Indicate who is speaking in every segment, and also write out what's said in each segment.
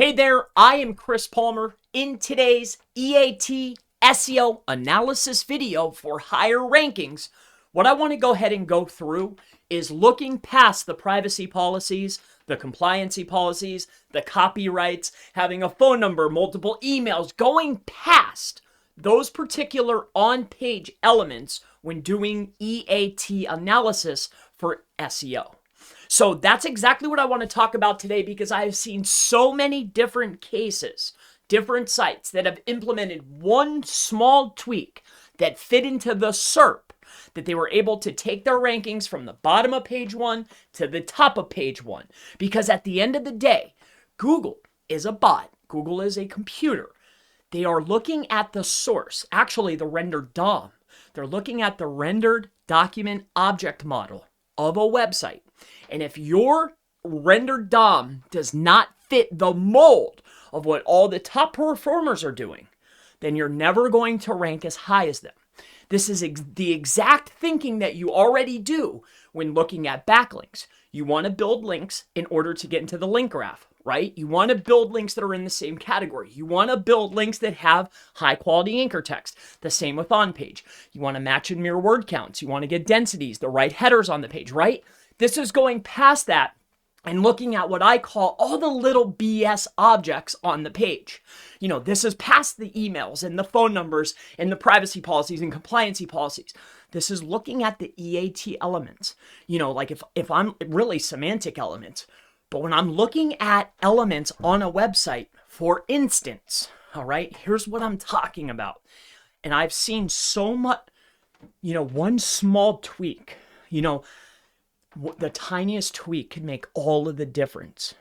Speaker 1: Hey there, I am Chris Palmer. In today's EAT SEO analysis video for higher rankings, what I want to go ahead and go through is looking past the privacy policies, the compliancy policies, the copyrights, having a phone number, multiple emails, going past those particular on-page elements when doing EAT analysis for SEO. So that's exactly what I want to talk about today, because I have seen so many different cases, different sites that have implemented one small tweak that fit into the SERP, that they were able to take their rankings from the bottom of page 1 to the top of page 1. Because at the end of the day, Google is a bot. Google is a computer. They are looking at the source, actually the rendered DOM. They're looking at the rendered document object model of a website. And if your rendered DOM does not fit the mold of what all the top performers are doing, then you're never going to rank as high as them. This is the exact thinking that you already do when looking at backlinks. You want to build links in order to get into the link graph, right? You want to build links that are in the same category. You want to build links that have high quality anchor text. The same with on page. You want to match and mirror word counts. You want to get densities, the right headers on the page, right? This is going past that and looking at what I call all the little BS objects on the page. You know, this is past the emails and the phone numbers and the privacy policies and compliancy policies. This is looking at the EAT elements. You know, like if I'm really semantic elements, but when I'm looking at elements on a website, for instance, all right, here's what I'm talking about. And I've seen so much, one small tweak, the tiniest tweak can make all of the difference.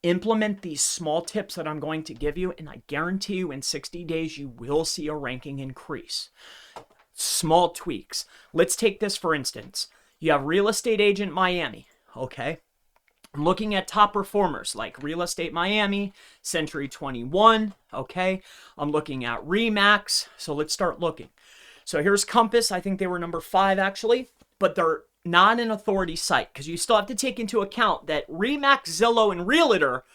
Speaker 1: Implement these small tips that I'm going to give you, and I guarantee you in 60 days, you will see a ranking increase. Small tweaks. Let's take this for instance. You have Real Estate Agent Miami, okay? I'm looking at top performers like Real Estate Miami, Century 21, okay? I'm looking at Remax, so let's start looking. So here's Compass. I think they were number 5 actually, but they're not an authority site, because you still have to take into account that Remax, Zillow, and Realtor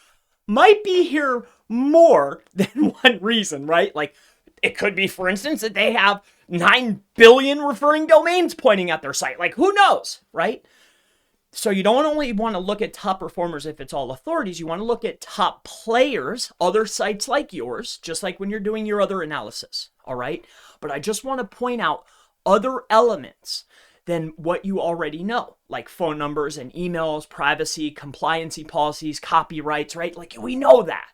Speaker 1: might be here more than one reason, right? Like it could be, for instance, that they have 9 billion referring domains pointing at their site. Like who knows, right? So you don't only want to look at top performers if it's all authorities. You want to look at top players, other sites like yours, just like when you're doing your other analysis, all right? But I just want to point out other elements than what you already know, like phone numbers and emails, privacy, compliancy policies, copyrights, right? Like we know that.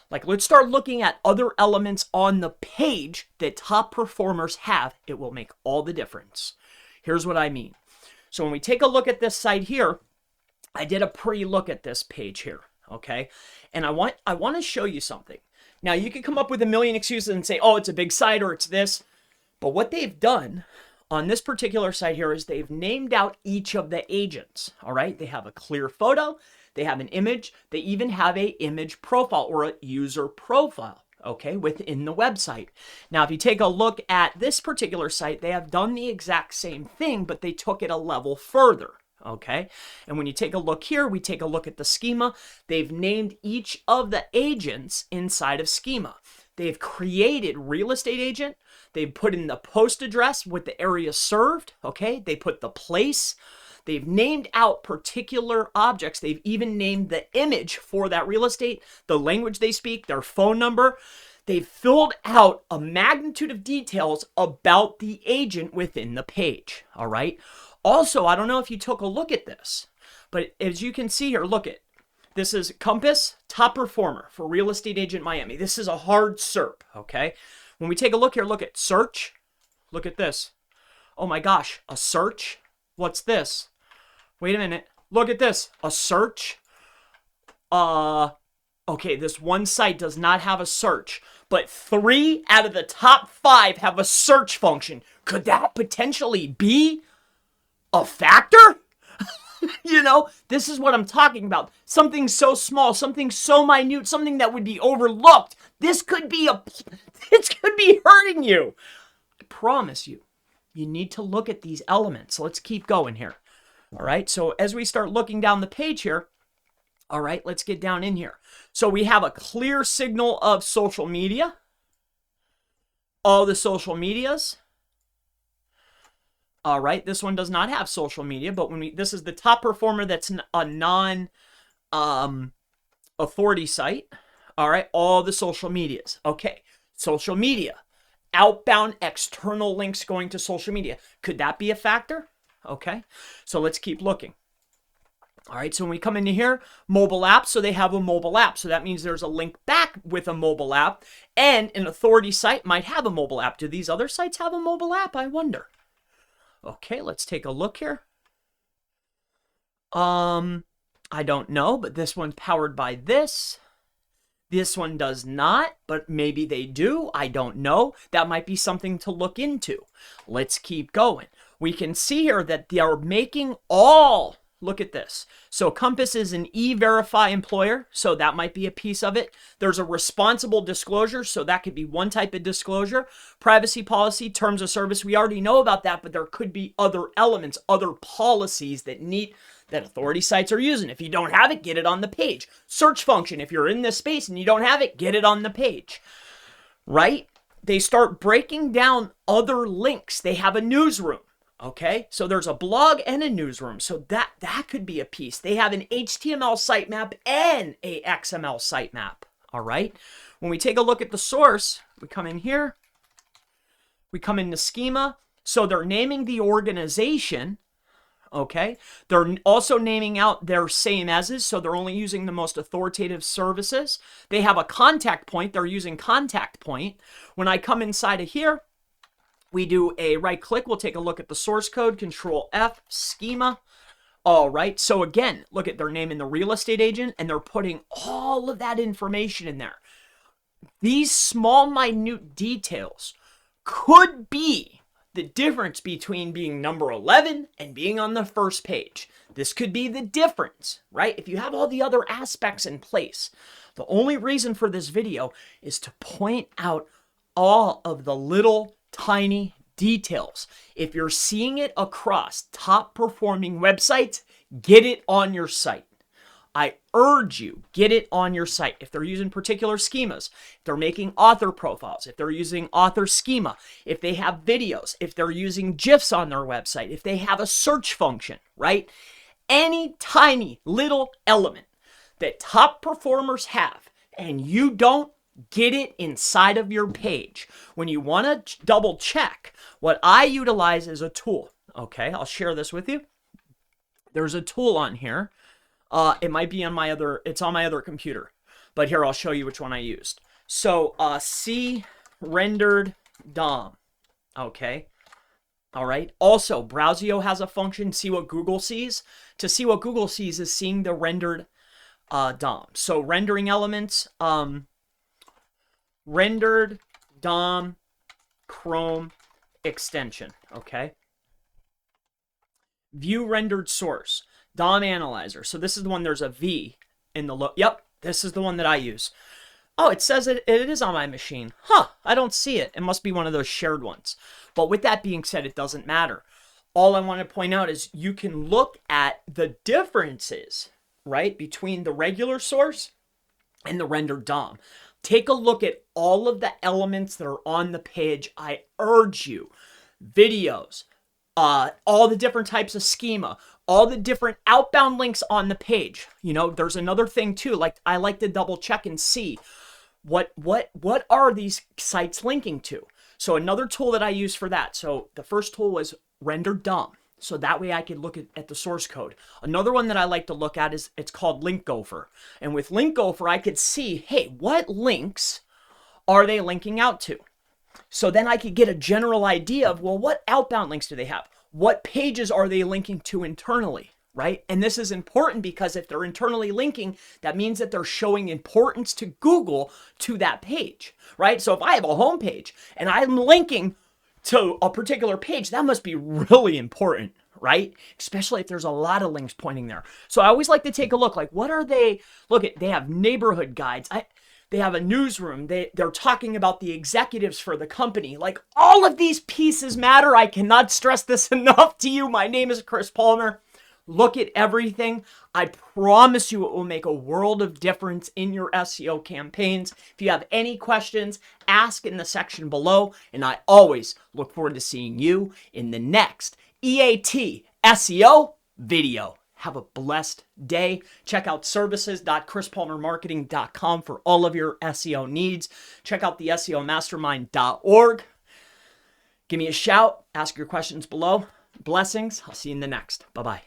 Speaker 1: Like let's start looking at other elements on the page that top performers have. It will make all the difference. Here's what I mean. So when we take a look at this site here, I did a pre-look at this page here, okay? And I want to show you something. Now you can come up with a million excuses and say, oh, it's a big site or it's this. But what they've done on this particular site here is they've named out each of the agents, all right? They have a clear photo, they have an image, they even have a image profile or a user profile, okay, within the website. Now, if you take a look at this particular site, they have done the exact same thing, but they took it a level further, okay? And when you take a look here, we take a look at the schema. They've named each of the agents inside of schema. They've created real estate agent. They've put in the post address with the area served, okay? They put the place. They've named out particular objects. They've even named the image for that real estate, the language they speak, their phone number. They've filled out a magnitude of details about the agent within the page, all right? Also, I don't know if you took a look at this, but as you can see here, look at this is Compass, top performer for Real Estate Agent Miami. This is a hard SERP, okay? When we take a look here, look at search. Look at this. Oh my gosh, a search? What's this? Wait a minute. Look at this. A search? Okay, this one site does not have a search, but 3 out of the top 5 have a search function. Could that potentially be a factor? This is what I'm talking about. Something so small, something so minute, something that would be overlooked. This could be hurting you. I promise you, you need to look at these elements. Let's keep going here. All right. So as we start looking down the page here, All right, let's get down in here. So we have a clear signal of social media. All the social medias. All right, this one does not have social media, but this is the top performer that's a non-authority site. All right, all the social medias. Okay, social media. Outbound external links going to social media. Could that be a factor? Okay, so let's keep looking. All right, so when we come into here, mobile app, so they have a mobile app. So that means there's a link back with a mobile app, and an authority site might have a mobile app. Do these other sites have a mobile app? I wonder. Okay, let's take a look here. I don't know, but this one's powered by this. This one does not, but maybe they do. I don't know. That might be something to look into. Let's keep going. We can see here that they are making all... Look at this. So Compass is an e-verify employer, so that might be a piece of it. There's a responsible disclosure, so that could be one type of disclosure. Privacy policy, terms of service, we already know about that, but there could be other elements, other policies that authority sites are using. If you don't have it, get it on the page. Search function, if you're in this space and you don't have it, get it on the page. Right? They start breaking down other links. They have a newsroom. Okay, so there's a blog and a newsroom, so that could be a piece. They have an HTML sitemap and a XML sitemap, all right? When we take a look at the source, we come in here, we come into schema, so they're naming the organization, okay? They're also naming out their same as's, so they're only using the most authoritative services. They have a contact point, they're using contact point. When I come inside of here, we do a right click. We'll take a look at the source code, Control F, schema. All right. So again, look at, they're naming the real estate agent and they're putting all of that information in there. These small, minute details could be the difference between being number 11 and being on the first page. This could be the difference, right? If you have all the other aspects in place. The only reason for this video is to point out all of the little tiny details. If you're seeing it across top performing websites, get it on your site. I urge you, get it on your site. If they're using particular schemas, if they're making author profiles, if they're using author schema, if they have videos, if they're using GIFs on their website, if they have a search function, right? Any tiny little element that top performers have and you don't, get it inside of your page. When you want to double check, what I utilize is a tool. Okay, I'll share this with you. There's a tool on here. It might be on it's on my other computer. But here, I'll show you which one I used. So, see rendered DOM. Okay. All right. Also, Browsio has a function, see what Google sees. To see what Google sees is seeing the rendered DOM. So, rendering elements, rendered DOM Chrome extension, okay? View rendered source, DOM analyzer. So this is the one, there's a V in the look. Yep, this is the one that I use. Oh, it says it is on my machine. Huh, I don't see it. It must be one of those shared ones. But with that being said, it doesn't matter. All I want to point out is you can look at the differences, right, between the regular source and the rendered DOM. Take a look at all of the elements that are on the page. I urge you, videos, all the different types of schema, all the different outbound links on the page. You know, there's another thing too, like I like to double check and see what are these sites linking to. So another tool that I use for that. So the first tool was render DOM. So that way I could look at the source code. Another one that I like to look at is, it's called Link Gopher. And with Link Gopher, I could see, hey, what links are they linking out to? So then I could get a general idea of, well, what outbound links do they have? What pages are they linking to internally, right? And this is important because if they're internally linking, that means that they're showing importance to Google to that page, right? So if I have a home page and I'm linking to a particular page, that must be really important, right? Especially if there's a lot of links pointing there. So I always like to take a look, like what are they, they have neighborhood guides. They have a newsroom. They're talking about the executives for the company. Like all of these pieces matter. I cannot stress this enough to you. My name is Chris Palmer. Look at everything. I promise you it will make a world of difference in your SEO campaigns. If you have any questions, ask in the section below, and I always look forward to seeing you in the next EAT SEO video. Have a blessed day. Check out services.chrispalmermarketing.com for all of your SEO needs. Check out the SEOmastermind.org. Give me a shout. Ask your questions below. Blessings. I'll see you in the next. Bye-bye.